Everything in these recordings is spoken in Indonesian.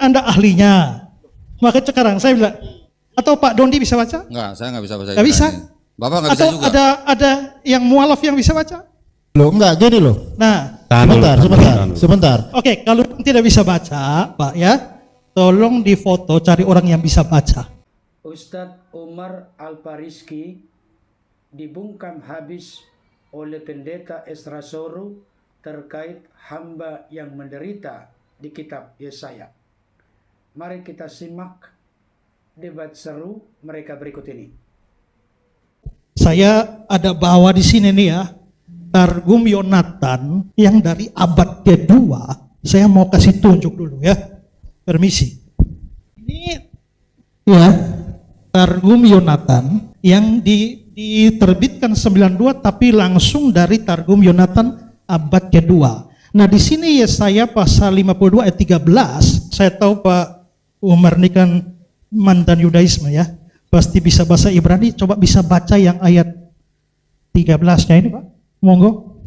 Anda ahlinya. Maka sekarang saya bilang, atau Pak Dondi bisa baca? Enggak, saya nggak bisa baca. Nggak bisa. Bapak nggak bisa Atau juga. ada yang mualaf yang bisa baca? Loh, enggak gini loh. Nah, Sebentar. oke, kalau tidak bisa baca, Pak ya, tolong difoto cari orang yang bisa baca. Ustadz Umar Al-Fariski dibungkam habis oleh pendeta Esra Soru terkait hamba yang menderita di kitab Yesaya. Mari kita simak debat seru mereka berikut ini. Saya ada bawa di sini nih ya, Targum Yonatan yang dari abad kedua. Saya mau kasih tunjuk dulu ya, permisi. Ini ya, Targum Yonatan yang diterbitkan 92 tapi langsung dari Targum Yonatan abad kedua. Nah di sini Yesaya pasal 52 ayat 13. Saya tahu Pak Umar ini kan mantan Yudaisme ya, pasti bisa bahasa Ibrani. Coba bisa baca yang ayat 13-nya ini Pak, monggo.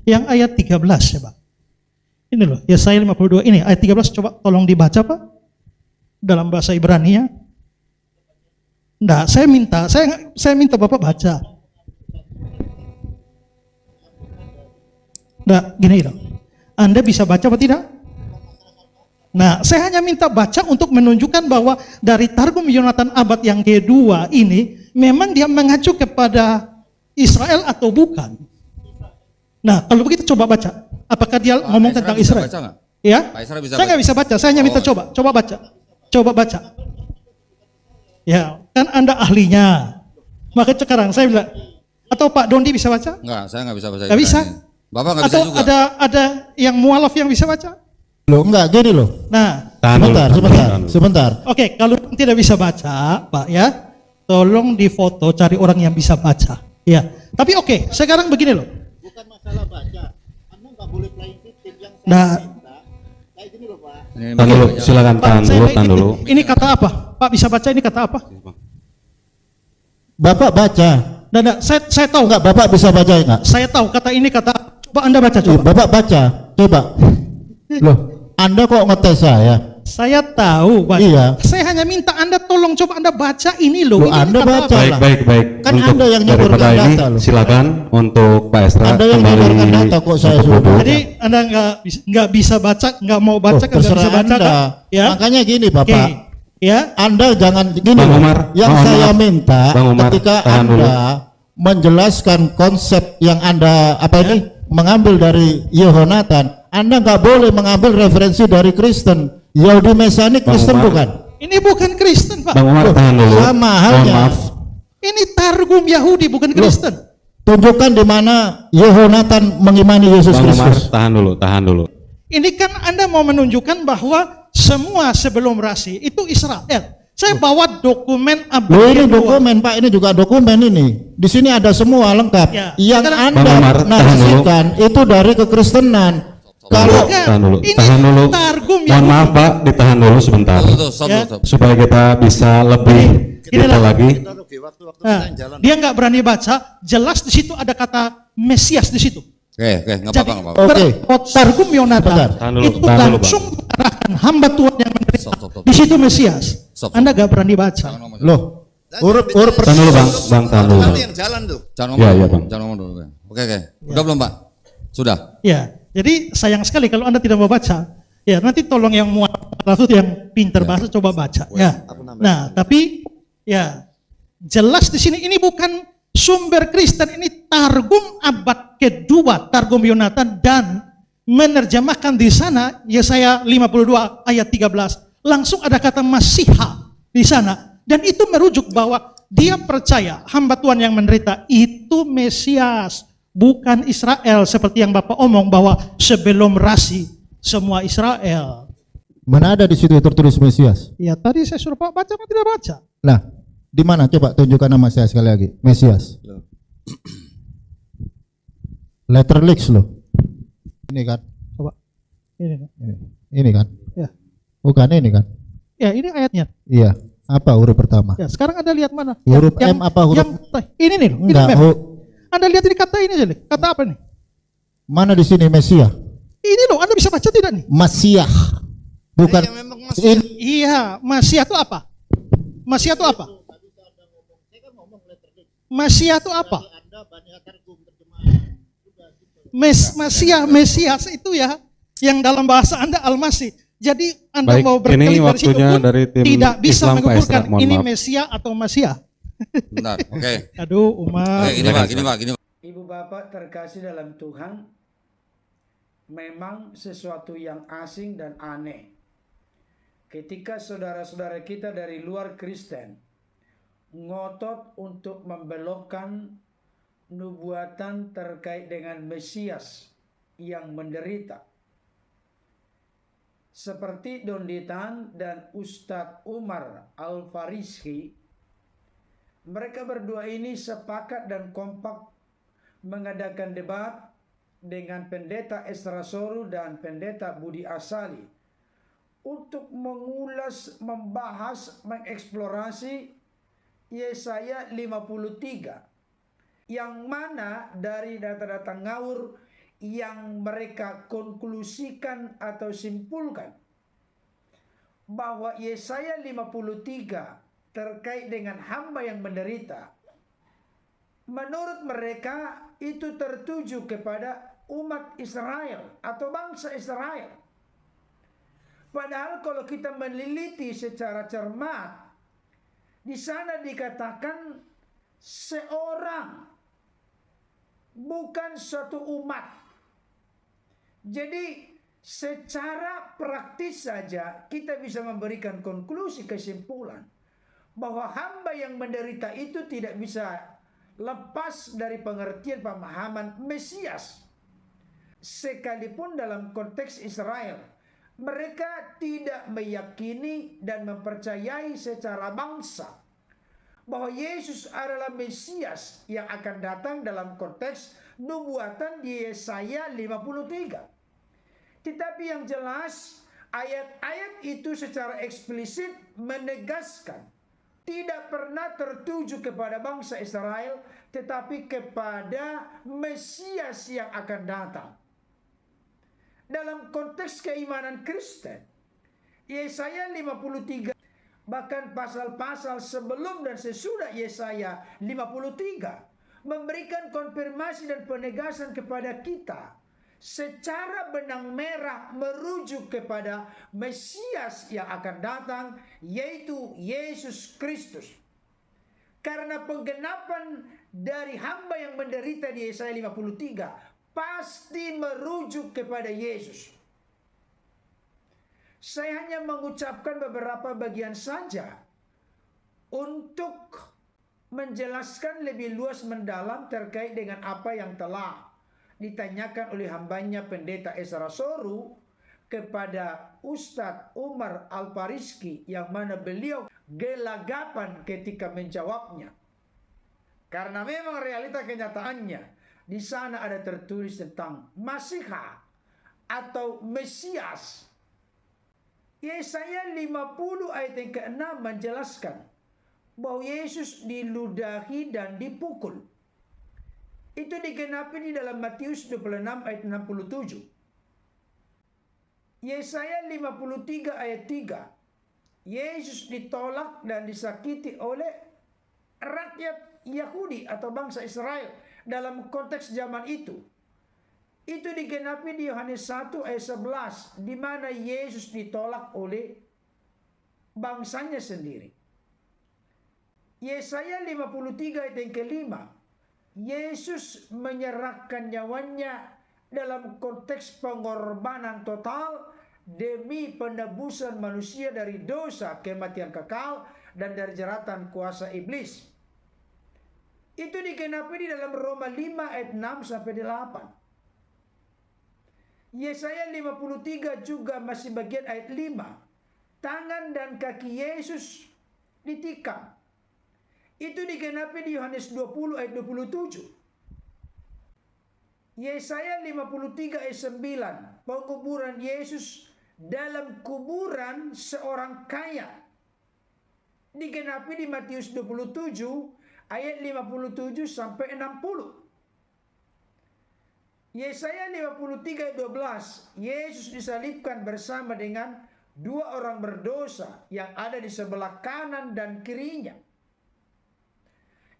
Yang ayat 13 ya Pak. Ini loh, Yesaya 52 ini ayat 13, coba tolong dibaca Pak dalam bahasa Ibrani ya. Enggak, saya minta Bapak baca. Enggak, gini loh. Anda bisa baca apa tidak? Nah, saya hanya minta baca untuk menunjukkan bahwa dari Targum Yonatan abad yang kedua ini memang dia mengacu kepada Israel atau bukan. Nah, kalau begitu coba baca. Apakah dia ngomong tentang Israel? Ya? Saya nggak bisa baca, saya hanya minta coba baca. Coba baca. Ya, kan Anda ahlinya. Maka sekarang saya bilang, atau Pak Dondi bisa baca? Enggak, saya nggak bisa baca. Nggak bisa. Bapak nggak bisa Atau juga. ada yang mualaf yang bisa baca? Loh, enggak gini loh. Nah, Sebentar. oke, kalau tidak bisa baca, Pak ya, tolong difoto cari orang yang bisa baca. Ya, tapi oke, sekarang begini loh. Bukan masalah baca. Anda nggak boleh playing victim yang Nah, kayak gini loh, Pak. Tahan dulu, silakan Pak, tahan dulu. ini kata apa? Pak bisa baca ini kata apa? Bapak baca. Nah, saya tahu. Enggak, Bapak bisa baca enggak? Saya tahu kata ini kata. Coba Anda baca coba. Bapak baca. Coba. Loh, Anda kok ngetes saya? Saya tahu, Pak. Iya. Saya hanya minta Anda tolong coba Anda baca ini loh. Loh, Ini Anda kata baca. apa? Baik. Kan Untuk Anda yang daripada nyeburkan ini, data loh. silakan untuk Pak Esra Anda yang kembali nyeburkan data kok saya untuk suruh duduk. Jadi Anda nggak bisa baca, nggak mau baca, nggak bisa terserah baca Anda. kan? Ya. Makanya gini, Oke. Bapak. Ya. Anda jangan gini. Bang loh. Umar, Yang mohon saya maaf. minta Bang Umar, ketika tahan dulu. Anda menjelaskan konsep yang Anda mengambil dari Yehonatan, Anda nggak boleh mengambil referensi dari Kristen. Yahudi Mesanik Bang Kristen Umar. bukan? Ini bukan Kristen, Pak. Bang Umar, Loh, tahan dulu. sama Mohon halnya. maaf. Ini Targum Yahudi bukan Kristen. Tunjukkan di mana Yehonatan mengimani Yesus Bang Umar, Kristus. tahan dulu. Ini kan Anda mau menunjukkan bahwa semua sebelum rasi itu Israel. Saya bawa dokumen abad Loh, ini kedua. dokumen, Pak, ini juga dokumen ini. Di sini ada semua lengkap. Ya, Yang sekarang- Anda Bang Umar, tahan narasikan itu dari kekristenan. Kalau Bukan. Tahan dulu. Ini Tahan dulu. Targum Mohon Yahudi. maaf Pak, ditahan dulu sebentar. Stop. Ya. Supaya kita bisa lebih Gini detail lah. lagi. Nah, dia nggak berani baca, jelas di situ ada kata Mesias di situ. Oke, nggak Jadi apa-apa. Oke. Targum Yonatan Bentar. Tahan dulu, itu tahan dulu, langsung mengarahkan hamba Tuhan yang menderita. Stop. Di situ Mesias. Stop. Anda nggak berani baca. loh, urut Tahan dulu Bang, tahan dulu. yang jalan tuh. Jangan Ya, ngomong. ya, Bang. Jangan ngomong dulu. Oke. Udah belum, Pak? Sudah. Ya, jadi sayang sekali kalau Anda tidak mau baca. Ya, nanti tolong yang mualaf itu yang pintar bahasa coba baca. Ya. Nah, tapi ya jelas di sini ini bukan sumber Kristen, ini Targum abad kedua, Targum Yonatan, dan menerjemahkan di sana Yesaya 52 ayat 13. Langsung ada kata Masiha di sana, dan itu merujuk bahwa dia percaya hamba Tuhan yang menderita itu Mesias, bukan Israel seperti yang Bapak omong bahwa sebelum rasi semua Israel. mana ada di situ tertulis Mesias? Ya tadi saya suruh Pak baca, Pak tidak baca. Nah, di mana? Coba tunjukkan nama saya sekali lagi. Mesias. Letterlix loh. Ini kan? Coba. Ini. Ini kan? Ya. Bukan ini kan? Ya ini ayatnya. Iya. Apa huruf pertama? Ya sekarang Anda lihat mana? Huruf M apa huruf? Ini nih, ini Enggak. map. Anda lihat ini kata ini aja nih. Kata apa nih? Mana di sini Mesia? Ini loh, Anda bisa baca tidak nih? Masiah. Bukan. Ini Iya, Masiah itu apa? Masiah itu apa? Masiah itu apa? Mesias itu ya, yang dalam bahasa Anda Al-Masih. Jadi Anda Baik, mau ini berkelit dari situ waktunya pun dari tim tidak bisa Islam, Pak mengukurkan Esra, mohon ini maaf. Mesia atau Masiah. Bentar, oke. Aduh, Umar. Oke, gini Pak. Ibu bapak terkasih dalam Tuhan, memang sesuatu yang asing dan aneh ketika saudara-saudara kita dari luar Kristen ngotot untuk membelokkan nubuatan terkait dengan Mesias yang menderita. Seperti Don Ditan dan Ustadz Umar Al-Fariski, mereka berdua ini sepakat dan kompak mengadakan debat dengan Pendeta Esra Soru dan Pendeta Budi Asali untuk mengulas, membahas, mengeksplorasi Yesaya 53, yang mana dari data-data ngawur yang mereka konklusikan atau simpulkan bahwa Yesaya 53 terkait dengan hamba yang menderita, menurut mereka itu tertuju kepada umat Israel atau bangsa Israel. Padahal kalau kita meneliti secara cermat, di sana dikatakan seorang, bukan suatu umat. Jadi secara praktis saja kita bisa memberikan konklusi, kesimpulan bahwa hamba yang menderita itu tidak bisa lepas dari pengertian pemahaman Mesias. Sekalipun dalam konteks Israel, mereka tidak meyakini dan mempercayai secara bangsa bahwa Yesus adalah Mesias yang akan datang dalam konteks nubuatan di Yesaya 53. Tetapi yang jelas, ayat-ayat itu secara eksplisit menegaskan tidak pernah tertuju kepada bangsa Israel, tetapi kepada Mesias yang akan datang. Dalam konteks keimanan Kristen, Yesaya 53, bahkan pasal-pasal sebelum dan sesudah Yesaya 53 memberikan konfirmasi dan penegasan kepada kita secara benang merah merujuk kepada Mesias yang akan datang, yaitu Yesus Kristus. Karena penggenapan dari hamba yang menderita di Yesaya 53 pasti merujuk kepada Yesus. Saya hanya mengucapkan beberapa bagian saja untuk menjelaskan lebih luas mendalam terkait dengan apa yang telah ditanyakan oleh hambanya Pendeta Esra Soru kepada Ustadz Umar Al-Fariski, yang mana beliau gelagapan ketika menjawabnya. Karena memang realita kenyataannya di sana ada tertulis tentang Masiha atau Mesias. Yesaya 50 ayat yang ke-6 menjelaskan bahwa Yesus diludahi dan dipukul. Itu digenapi di dalam Matius 26 ayat 67. Yesaya 53 ayat 3. Yesus ditolak dan disakiti oleh rakyat Yahudi atau bangsa Israel dalam konteks zaman itu. Itu digenapi di Yohanes 1 ayat 11, di mana Yesus ditolak oleh bangsanya sendiri. Yesaya 53 ayat yang kelima, Yesus menyerahkan nyawanya dalam konteks pengorbanan total demi penebusan manusia dari dosa, kematian kekal, dan dari jeratan kuasa iblis. Itu digenapi di dalam Roma 5 ayat 6 sampai 8. Yesaya 53 juga masih bagian ayat 5. Tangan dan kaki Yesus ditikam. Itu digenapi di Yohanes 20 ayat 27. Yesaya 53 ayat 9. Penguburan Yesus dalam kuburan seorang kaya. Digenapi di Matius 27 ayat 57 sampai 60. Yesaya 53 ayat 12, Yesus disalibkan bersama dengan dua orang berdosa yang ada di sebelah kanan dan kirinya.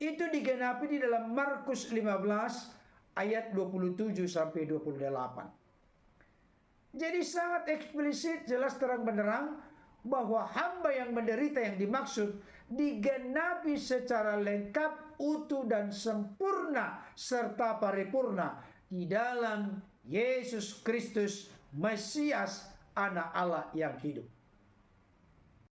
Itu digenapi di dalam Markus 15 ayat 27 sampai 28. Jadi sangat eksplisit, jelas terang benderang bahwa hamba yang menderita yang dimaksud digenapi secara lengkap, utuh dan sempurna serta paripurna di dalam Yesus Kristus Mesias, Anak Allah yang hidup.